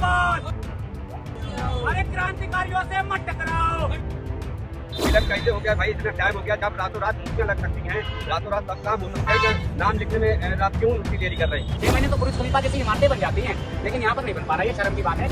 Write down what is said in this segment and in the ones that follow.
जिंदाबाद। अरे क्रांतिकारियों से मत टकराओ। विलम्ब कैसे हो गया भाई, इतना टाइम हो गया, जब रातों रात मूर्तियां लग सकती हैं, रातों रात सब काम हो सकता है, नाम लिखने में रात क्यों उसकी देरी कर रही है? 6 महीने तो बुर्ज खलीफा जैसी इमारतें बन जाती हैं, लेकिन यहाँ पर नहीं बन पा रहा। ये शर्म की बात है।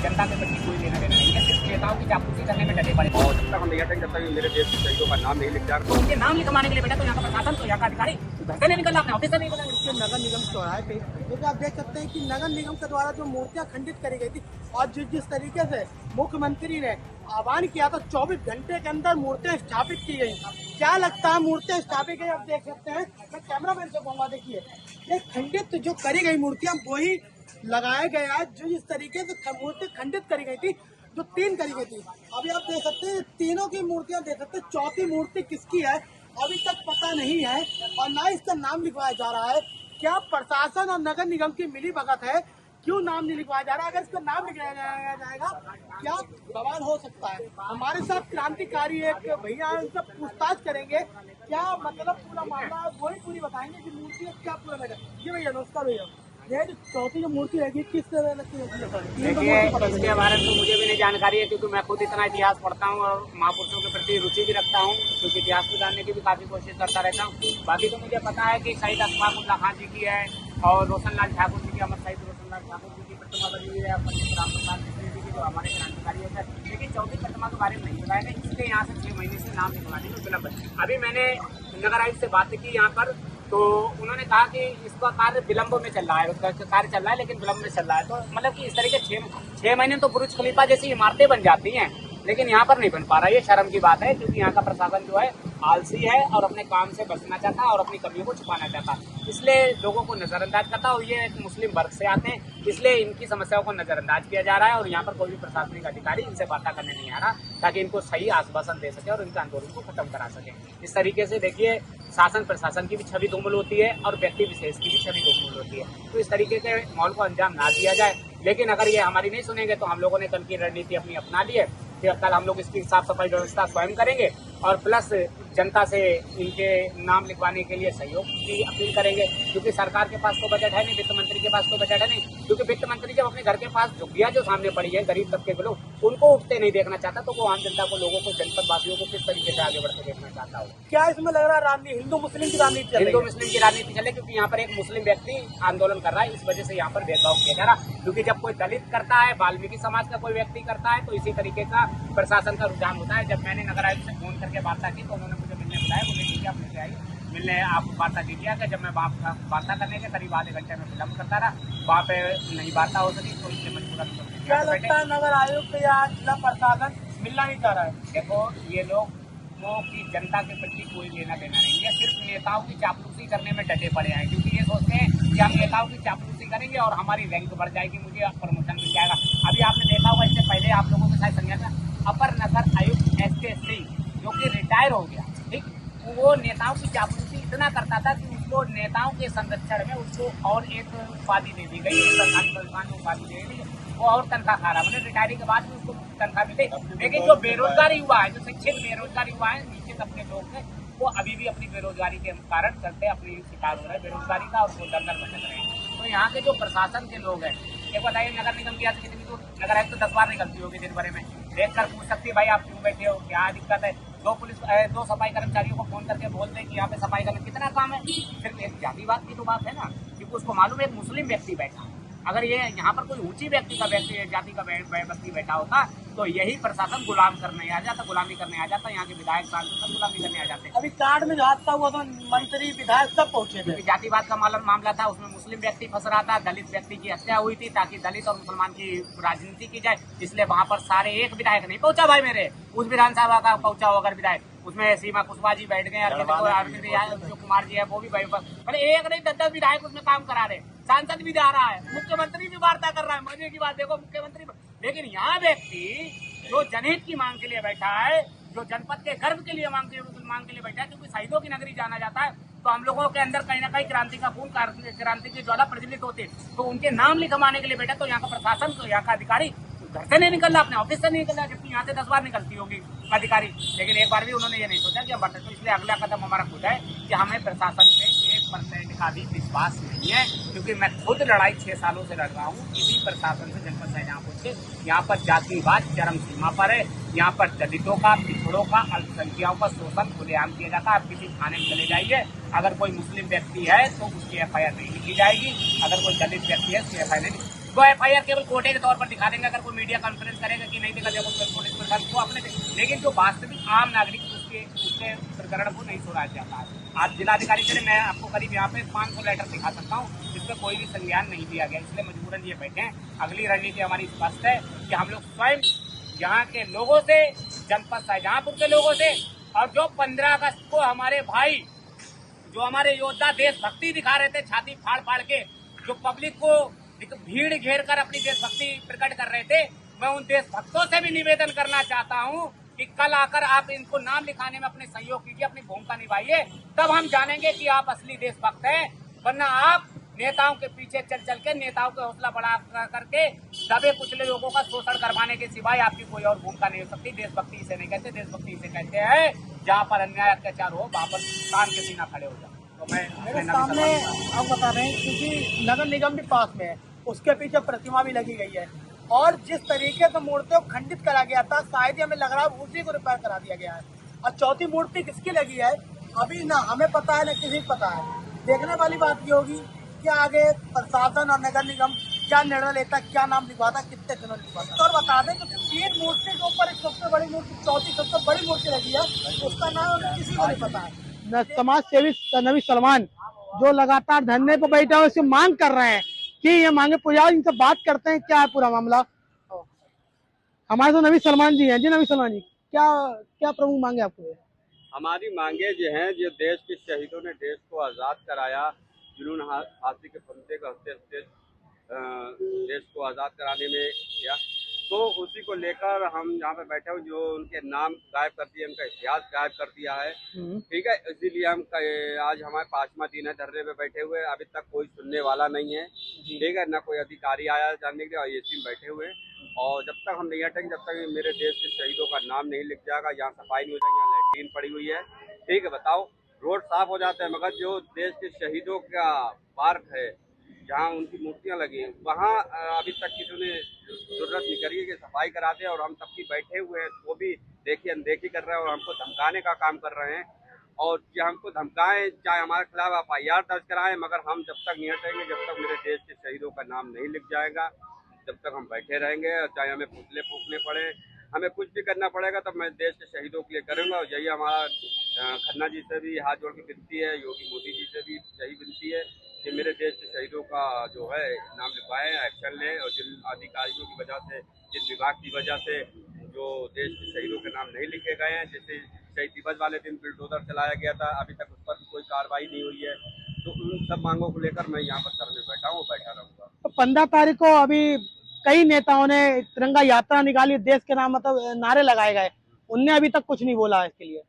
जनता के प्रति कोई लेना देना नहीं है, सिर्फ नेताओं की चापलूसी करने में डटे पड़े। और जब तक हम नहीं हटेंगे, जब तक मेरे देश के शहीदों का नाम नहीं लिख जाएगा, तो उनके नाम लिखवाने के लिए बेटा तो यहाँ का प्रशासन, तो यहाँ का अधिकारी घर से नहीं निकलना, अपने ऑफिस से नहीं निकलना। नगर निगम चौराहे पे क्योंकि आप देख सकते हैं कि नगर निगम के द्वारा जो मूर्तियां खंडित करी गई थी और जिस तरीके से मुख्यमंत्री ने आह्वान किया था 24 घंटे के अंदर मूर्तियां स्थापित की गई। क्या लगता है मूर्तियां स्थापित गई? आप देख सकते हैं, मैं कैमरामैन से कहूँगा, देखिए ये खंडित जो करी गई मूर्तियां वही लगाया गया है जो जिस तरीके से मूर्ति खंडित करी गई थी, जो 3 करी गई थी। अभी आप देख सकते हैं तीनों की मूर्तियां देख सकते हैं, चौथी मूर्ति किसकी है अभी तक पता नहीं है और ना इसका नाम लिखवाया जा रहा है। क्या प्रशासन और नगर निगम की मिली भगत है? क्यों नाम नहीं लिखवाया जा रहा है? अगर इसका नाम लिखवाया जाएगा क्या बवाल हो सकता है? हमारे साथ क्रांतिकारी एक भैया है, उनसे पूछताछ करेंगे क्या मतलब पूरा मामला वही पूरी बताएंगे कि मूर्ति क्या पूरा लगा। जी भैया नमस्कार भैया, ये जो चौथी जो मूर्ति रहेगी किस तरह लगती है? देखिए इसके बारे में तो मुझे भी नहीं जानकारी है, क्योंकि मैं खुद इतना इतिहास पढ़ता हूँ और महापुरुषों के प्रति रुचि भी रखता हूँ, क्योंकि इतिहास को जानने की भी काफी कोशिश करता रहता हूँ। बाकी तो मुझे पता है कि शहीद अशफाकुल्लाह खान जी की है और रोशनलाल ठाकुर जी की, अमर शहीद रोशनलाल ठाकुर जी की प्रतिमा बनी हुई है, पंडित राम प्रसाद जी की जो हमारे क्रांतिकारी है। लेकिन चौथी प्रतिमा के बारे में नहीं बताया गया, इसलिए यहाँ से 6 महीने से नाम लिखवाने में विलम्ब है। अभी मैंने नगर आयुक्त से बात की यहाँ पर, तो उन्होंने कहा कि इसका कार्य विलम्ब में चल रहा है, उसका कार्य चल रहा है लेकिन विलम्ब में चल रहा है। तो मतलब कि इस तरीके 6 महीने तो बुर्ज खलीफा जैसी इमारतें बन जाती हैं, लेकिन यहाँ पर नहीं बन पा रहा। ये शर्म की बात है, क्योंकि यहाँ का प्रशासन जो है आलसी है और अपने काम से बचना चाहता है और अपनी कमियों को छुपाना चाहता है, इसलिए लोगों को नजरअंदाज करता है। और ये एक मुस्लिम वर्ग से आते हैं, इसलिए इनकी समस्याओं को नजरअंदाज किया जा रहा है और यहाँ पर कोई भी प्रशासनिक अधिकारी इनसे वार्ता करने नहीं आ रहा, ताकि इनको सही आश्वासन दे सके और इनके आंदोलन को खत्म करा सके। इस तरीके से देखिए शासन प्रशासन की भी छवि धूमिल होती है और व्यक्ति विशेष की भी छवि धूमिल होती है। तो इस तरीके के माहौल को अंजाम ना दिया जाए। लेकिन अगर ये हमारी नहीं सुनेंगे तो हम लोगों ने कल की रणनीति अपनी अपना ली है। फिर कल हम लोग इसकी साफ सफाई व्यवस्था स्वयं करेंगे और प्लस जनता से इनके नाम लिखवाने के लिए सहयोग की अपील करेंगे, क्योंकि सरकार के पास तो बजट है नहीं, वित्त मंत्री के पास तो बजट है नहीं। क्योंकि वित्त मंत्री जब अपने घर के पास झुग्गियां जो सामने पड़ी है गरीब तबके के लोग, उनको उठते नहीं देखना चाहता, तो वो आम जनता को, लोगों को, जनपद वासियों को किस तरीके से आगे बढ़ते देखना चाहता हो। क्या इसमें लग रहा है राजनीति हिंदू मुस्लिम की राजनीति चल रही है? हिंदू मुस्लिम की राजनीति चले, क्योंकि यहाँ पर एक मुस्लिम व्यक्ति आंदोलन कर रहा है, इस वजह से यहाँ पर भेदभाव किया जा रहा। क्योंकि जब कोई दलित करता है, वाल्मीकि समाज का कोई व्यक्ति करता है, तो इसी तरीके का प्रशासन का रुझान होता है। जब मैंने नगर आयुक्त से फोन करके वार्ता की तो उन्होंने मुझे मिलने बुलाया, मुझे ठीक है आप मिलने आइए। मिलने आप वार्ता कीजिए कि जब मैं वार्ता करने के करीब आधे घंटे में विलम्ब करता रहा, वहाँ पे नहीं वार्ता हो सकी, तो इसलिए मजबूरन क्या लगता है नगर आयुक्त या जिला प्रशासन मिलना नहीं चाह रहा है? देखो ये लोगों की जनता के प्रति कोई लेना देना नहीं है, सिर्फ नेताओं की चापलूसी करने में डटे पड़े हैं, क्योंकि ये सोचते हैं कि हम नेताओं की चापलूसी करेंगे और हमारी रैंक बढ़ जाएगी, मुझे प्रमोशन मिल जाएगा। अभी आपने देखा होगा, इससे पहले आप लोगों के साथ संज्ञा था अपर नगर आयुक्त SK सिंह, जो कि रिटायर हो गया, ठीक, वो नेताओं की चापलूसी इतना करता था कि उसको नेताओं के संरक्षण में उसको और एक उपाधि दे दी गई, सरकारी परिवहन में उपाधि दे दी, वो और तनख्वाह खा रहा, मतलब रिटायरी के बाद भी उसको तनख्वाह मिले। लेकिन जो बेरोजगारी हुआ है, जो शिक्षित बेरोजगारी हुआ है, नीचे अपने लोग हैं, वो अभी भी अपनी बेरोजगारी के कारण करते अपनी शिकार हो रहे हैं बेरोजगारी का, और वो दर दर भटक रहे हैं। तो यहाँ के जो प्रशासन के लोग हैं, एक बताइए नगर निगम की कितनी दूर नगर आयुक्त तो 10 बार निकलती होगी दिन भर में, देख कर पूछ सकती है भाई आप क्यों बैठे हो, क्या दिक्कत है। दो सफाई कर्मचारियों को फोन करके बोलते हैं कि यहाँ पे सफाई करना कितना काम है, सिर्फ एक जातिवाद की तो बात है ना, क्योंकि उसको मालूम है एक मुस्लिम व्यक्ति बैठा है। अगर ये यहाँ पर कोई ऊंची व्यक्ति जाति का व्यक्ति बैठा होता तो यही प्रशासन गुलामी करने आ जाता, यहाँ के विधायक सांसद गुलामी करने आ जाते। अभी कार्ड में जो हादसा हुआ तो मंत्री विधायक सब पहुंचे थे। जातिवाद का मामला था, उसमें मुस्लिम व्यक्ति फंस रहा था, दलित व्यक्ति की हत्या हुई थी, ताकि दलित और मुसलमान की राजनीति की जाए, इसलिए वहाँ पर सारे एक विधायक नहीं पहुंचा भाई मेरे, उस विधानसभा का पहुंचा हो अगर विधायक, उसमें सीमा कुशवाहा जी बैठ गए, अरविंद जो कुमार जी है वो भी भाई, एक नहीं 10 विधायक उसमें काम करा रहे, सांसद भी जा रहा है, मुख्यमंत्री भी वार्ता कर रहा है, मजे की बात देखो मुख्यमंत्री। लेकिन यहाँ व्यक्ति जो जनहित की मांग के लिए बैठा है, जो जनपद के गर्व के लिए मांग के लिए बैठा है, क्योंकि शहीदों की नगरी जाना जाता है, तो हम लोगों के अंदर कहीं ना कहीं क्रांति का खून, क्रांति की ज्वाला प्रज्वलित होती है, तो उनके नाम लिखवाने के लिए बैठा। तो यहाँ का प्रशासन, तो यहाँ का अधिकारी घर से नहीं निकल रहा, अपने ऑफिस से नहीं निकल रहा, जबकि यहाँ से 10 बार निकलती होगी अधिकारी, लेकिन एक बार भी उन्होंने ये नहीं सोचा कि हम बटे। तो इसलिए अगला कदम हमारा खुद है कि हमें प्रशासन से एक 1% का भी विश्वास नहीं है, क्योंकि मैं खुद लड़ाई 6 सालों से लड़ रहा हूँ इसी प्रशासन से जनपद शाहजहांपुर से। यहाँ पर जातिवाद चरम सीमा पर है। यहाँ पर दलितों का, पिछड़ों का, अल्पसंख्यकों का शोषण खुलेआम किया जाता है। आप किसी थाने में चले जाइए, अगर कोई मुस्लिम व्यक्ति है तो उसकी FIR नहीं लिखी जाएगी, अगर कोई दलित व्यक्ति है उसकी FIR नहीं, वो FIR केवल कोटे के तौर पर दिखा देंगे। अगर कोई मीडिया कॉन्फ्रेंस करेगा कि नहीं देखा जब पुलिस प्रशासन को अपने, लेकिन जो वास्तविक आम नागरिक उसके प्रकरण को नहीं सुना जाता है। आज जिलाधिकारी से मैं आपको करीब यहाँ पे 500 लेटर दिखा सकता हूँ जिसका कोई भी संज्ञान नहीं दिया गया, इसलिए मजबूरन ये बैठे हैं। अगली रणनीति हमारी स्पष्ट है कि हम लोग स्वयं यहाँ के लोगों से, जनपद शाहजहांपुर के लोगों से, और जो 15 अगस्त को हमारे भाई, जो हमारे योद्धा देशभक्ति दिखा रहे थे छाती फाड़ फाड़ के, जो पब्लिक को भीड़ घेर कर अपनी देशभक्ति प्रकट कर रहे थे, मैं उन देशभक्तों से भी निवेदन करना चाहता हूँ कि कल आकर आप इनको नाम लिखाने में अपने सहयोग कीजिए, अपनी भूमिका निभाइए, तब हम जानेंगे कि आप असली देशभक्त हैं। वरना आप नेताओं के पीछे चल चल के, नेताओं के हौसला बढ़ा करके दबे कुचले लोगों का शोषण करवाने के सिवाय आपकी कोई और भूमिका नहीं हो सकती। देशभक्ति इसे नहीं कहते, देशभक्ति इसे कहते हैं जहाँ पर अन्याय अत्याचार हो वहाँ पर कान के सीना खड़े हो जाओ। तो मेरे सामने आप बता रहे हैं, क्योंकि नगर निगम भी पास में है, उसके पीछे प्रतिमा भी लगी गई है, और जिस तरीके से मूर्तियों को खंडित करा गया था, शायद हमें लग रहा है उसी को रिपेयर करा दिया गया है। और चौथी मूर्ति किसकी लगी है अभी ना हमें पता है ना किसी को पता है। देखने वाली बात ये होगी कि आगे प्रशासन और नगर निगम क्या निर्णय लेता, क्या नाम लिखवाता, कितने दिनों लिखवाता। और बता दें कि 3 मूर्ति के ऊपर एक सबसे बड़ी मूर्ति, चौथी सबसे बड़ी मूर्ति लगी है, उसका नाम किसी को नहीं पता है। समाज सेवी नबी सलमान जो लगातार धरने पर बैठे हुए, उससे मांग कर रहे हैं कि ये मांगे पूरा, इनसे बात करते हैं क्या है पूरा मामला। हमारे तो नबी सलमान जी हैं। जी नबी सलमान जी, क्या क्या प्रमुख मांगे आपको? हमारी मांगे जो हैं, जो देश के शहीदों ने देश को आज़ाद कराया, जिन्होंने फांसी के फंदे का हंसते हंसते देश को आज़ाद कराने में किया, तो उसी को लेकर हम यहाँ पे बैठे हुए, जो उनके नाम गायब कर दिए, उनका इतिहास गायब कर दिया है। ठीक है, इसीलिए हम आज हमारे 5वां दिन है धरने पे बैठे हुए। अभी तक कोई सुनने वाला नहीं है, ठीक है, ना कोई अधिकारी आया जानने के लिए, और ये टीम बैठे हुए। और जब तक हम नहीं हटेंगे, जब तक मेरे देश के शहीदों का नाम नहीं लिख जाएगा, यहाँ सफाई नहीं हो जाएगी, यहाँ लैट्रीन पड़ी हुई है, ठीक है, बताओ, रोड साफ हो जाते हैं, मगर जो देश के शहीदों का पार्क है, जहाँ उनकी मूर्तियाँ लगी हैं, वहाँ अभी तक किसी ने जरूरत नहीं करी है कि सफाई करा दे। और हम सबकी बैठे हुए हैं, वो भी देखिए अनदेखी कर रहे हैं और हमको धमकाने का काम कर रहे हैं। और चाहे हमको धमकाएं, चाहे हमारे खिलाफ FIR दर्ज कराएं, मगर हम जब तक नहीं हटेंगे, जब तक मेरे देश के शहीदों का नाम नहीं लिख जाएगा, जब तक हम बैठे रहेंगे। चाहे हमें पुतले फूकने पड़े, हमें कुछ भी करना पड़ेगा, तब मैं देश के शहीदों के लिए करूँगा। और यही हमारा खन्ना जी से भी हाथ जोड़ के विनती है, योगी मोदी जी से भी यही विनती है कि मेरे देश के शहीदों का जो है नाम लिखवाएं, एक्शन लें। और जिन अधिकारियों की वजह से, जिन विभाग की वजह से जो देश के शहीदों के नाम नहीं लिखे गए हैं, जैसे शहीद दिवस वाले दिन बुलडोजर चलाया गया था, अभी तक उस पर कोई कार्रवाई नहीं हुई है, तो उन सब मांगों को लेकर मैं यहाँ पर धरने बैठा हूँ, बैठा रहूँगा। तो 15 तारीख को अभी कई नेताओं ने तिरंगा यात्रा निकाली, देश के नाम मतलब नारे लगाए गए, उनने अभी तक कुछ नहीं बोला है इसके लिए।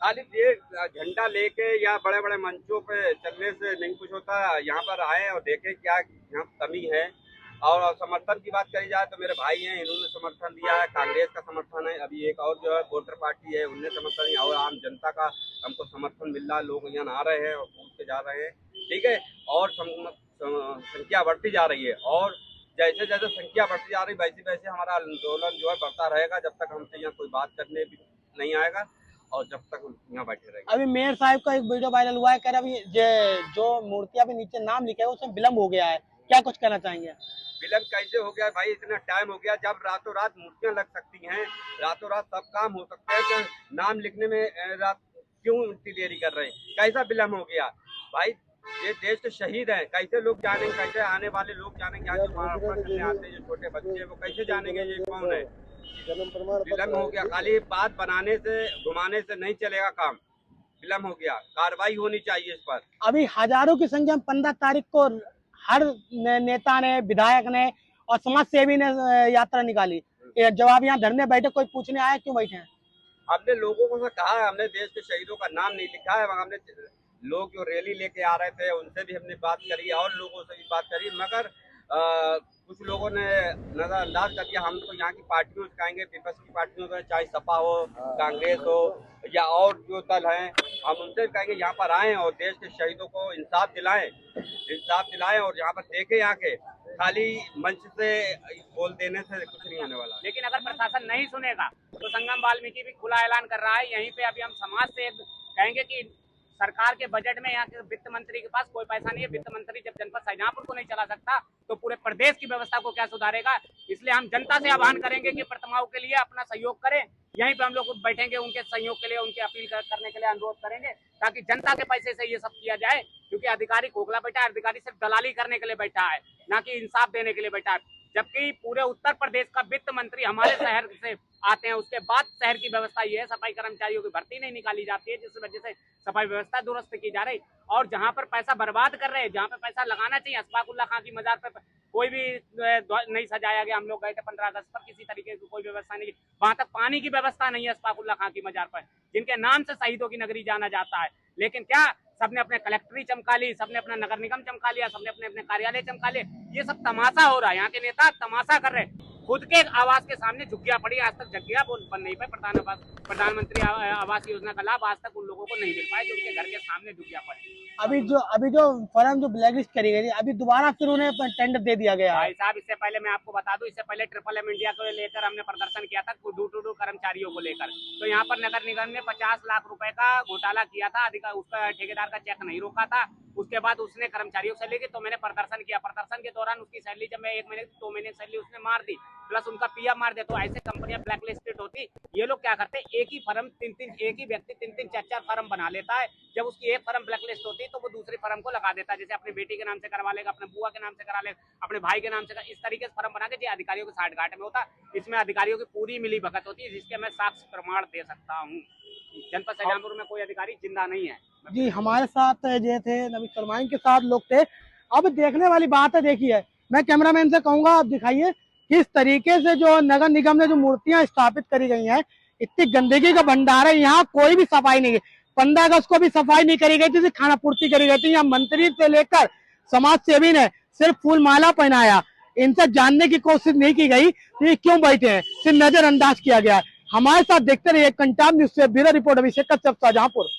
खाली ये झंडा लेके या बड़े बड़े मंचों पे चलने से नहीं कुछ होता। यहाँ पर आए और देखें क्या यहाँ कमी है। और समर्थन की बात करी जाए तो मेरे भाई हैं, इन्होंने समर्थन दिया है, कांग्रेस का समर्थन है, अभी एक और जो है वोटर पार्टी है, उनने समर्थन दिया, और आम जनता का हमको समर्थन मिल रहा है। लोग यहाँ आ रहे हैं और पूछ के जा रहे हैं, ठीक है, और संख्या बढ़ती जा रही है। और जैसे जैसे संख्या बढ़ती जा रही वैसे वैसे हमारा आंदोलन जो है बढ़ता रहेगा, जब तक हमसे यहाँ कोई बात करने भी नहीं आएगा और जब तक यहाँ बैठे रहेंगे। अभी मेयर साहब का एक वीडियो वायरल हुआ है, कह रहा अभी जो मूर्तियां भी नीचे नाम लिखा है उसमें विलम्ब हो गया है, क्या कुछ कहना चाहेंगे? विलम्ब कैसे हो गया भाई? इतना टाइम हो गया, जब रातों रात मूर्तियां लग सकती हैं, रातों रात सब काम हो सकता है, तो नाम लिखने में रात क्यों इतनी देरी कर रहे हैं? कैसा विलम्ब हो गया भाई? ये देश के शहीद हैं, कैसे लोग जानेंगे, कैसे आने वाले लोग जानेंगे, यहाँ जो मार्फा करने आते हैं, जो छोटे बच्चे वो कैसे जानेंगे ये कौन है? विलम्ब हो गया, खाली बात बनाने से घुमाने से नहीं चलेगा काम, विलम्ब हो गया, कार्रवाई होनी चाहिए इस पर। अभी हजारों की संख्या में 15 तारीख को हर नेता ने, विधायक ने और समाज सेवी ने यात्रा निकाली। जब आप यहाँ धरने बैठे, कोई पूछने आया क्यों बैठे हैं? हमने लोगों को कहा है, हमने देश के शहीदों का नाम नहीं लिखा है, मगर हमने लोग जो रैली लेके आ रहे थे उनसे भी हमने बात करी और लोगों से भी बात करी, मगर कुछ लोगों ने नजरअंदाज कर दिया। हम तो यहाँ की पार्टियों से कहेंगे, विपक्ष की पार्टियों से, चाहे सपा हो, कांग्रेस हो या और जो दल हैं, हम उनसे कहेंगे यहाँ पर आए और देश के शहीदों को इंसाफ दिलाएं और यहाँ पर देखें आके खाली मंच से बोल देने से कुछ नहीं होने वाला। लेकिन अगर प्रशासन नहीं सुनेगा तो संगम वाल्मीकि भी खुला ऐलान कर रहा है। यहीं पे अभी हम समाज से कहेंगे कि सरकार के बजट में यहाँ के वित्त मंत्री के पास कोई पैसा नहीं है। वित्त मंत्री जब जनपद शाहजहांपुर को नहीं चला सकता तो पूरे प्रदेश की व्यवस्था को क्या सुधारेगा। इसलिए हम जनता से आह्वान करेंगे कि प्रतिमाओं के लिए अपना सहयोग करें। यहीं पे हम लोग बैठेंगे, उनके सहयोग के लिए, उनकी अपील करने के लिए अनुरोध करेंगे ताकि जनता के पैसे से ये सब किया जाए। क्योंकि अधिकारी खोखला बैठा है, अधिकारी सिर्फ दलाली करने के लिए बैठा है, ना कि इंसाफ देने के लिए बैठा है। जबकि पूरे उत्तर प्रदेश का वित्त मंत्री हमारे शहर से आते हैं, उसके बाद शहर की व्यवस्था ये है, सफाई कर्मचारियों की भर्ती नहीं निकाली जाती है, जिस वजह से सफाई व्यवस्था दुरुस्त की जा रही। और जहां पर पैसा बर्बाद कर रहे हैं, जहां पर पैसा लगाना चाहिए, अशफाकुल्ला खां की मजार पर कोई भी नहीं सजाया गया। हम लोग गए थे 15 अगस्त पर, किसी तरीके की कोई व्यवस्था नहीं, वहां तक पानी की व्यवस्था नहीं है अशफाकुल्ला खां की मजार पर, जिनके नाम से शहीदों की नगरी जाना जाता है। लेकिन क्या सबने अपने कलेक्ट्री चमका ली, सबने अपना नगर निगम चमका लिया, सबने अपने अपने कार्यालय चमका लिए। ये सब तमाशा हो रहा है। यहाँ के नेता तमाशा कर रहे हैं, खुद के आवास के सामने झुग्गियां पड़ी। आज तक झुग्गियां बन नहीं पाई। प्रधानमंत्री आवास योजना का लाभ आज तक उन लोगों को नहीं मिल पाया जो उनके घर के सामने झुग्गियां पड़ी। अभी जो फर्म जो ब्लैकलिस्ट करी गई थी, अभी दोबारा फिर उन्हें टेंडर दे दिया गया है। भाई साहब, इससे पहले मैं आपको बता दूं, इससे पहले ट्रिपल M इंडिया को लेकर हमने प्रदर्शन किया था डू कर्मचारियों को लेकर। तो यहाँ पर नगर निगम ने 50 लाख रुपए का घोटाला किया था। उसका ठेकेदार का चेक नहीं रोका था। उसके बाद उसने कर्मचारियों से लेके तो मैंने प्रदर्शन किया। प्रदर्शन के दौरान उसकी सैलरी जब मैं 1 महीने 2 महीने की सैलरी उसने मार दी, प्लस उनका पीएफ मार दिया। तो ऐसे कंपनियां ब्लैकलिस्टेड होती। ये लोग क्या करते हैं, एक ही फर्म एक ही व्यक्ति 3-3 4-4 फर्म बना लेता है। जब उसकी एक फर्म ब्लैकलिस्ट होती है तो वो दूसरी फर्म को लगा देता है। जैसे अपनी बेटी के नाम से करवा लेगा, अपने बुआ के नाम से करा लेगा, अपने भाई के नाम से, इस तरीके से फर्म बना के जो अधिकारियों के साठगांठ में होता है। इसमें अधिकारियों की पूरी मिली भगत होती है, जिसके मैं साक्ष्य प्रमाण दे सकता हूँ। जनपद शाहजहांपुर में कोई अधिकारी जिंदा नहीं है। जी, हमारे साथ ये थे नबी सलमान के साथ लोग थे। अब देखने वाली बात है, देखिए, मैं कैमरामैन से कहूंगा आप दिखाइए किस तरीके से जो नगर निगम ने जो मूर्तियां स्थापित करी गई हैं, इतनी गंदगी का भंडार है। यहाँ कोई भी सफाई नहीं है। 15 अगस्त को भी सफाई नहीं करी गई थी, खाना पूर्ति करी गई थी। यहाँ मंत्री से लेकर समाज सेवी ने सिर्फ फूल माला पहनाया। इनसे जानने की कोशिश नहीं की गई तो ये क्यों बैठे हैं, सिर्फ नजरअंदाज किया गया। हमारे साथ देखते रहिए कंटाब न्यूज़ से ब्यूरो रिपोर्ट अभिषेक कश्यप, शाहजहांपुर।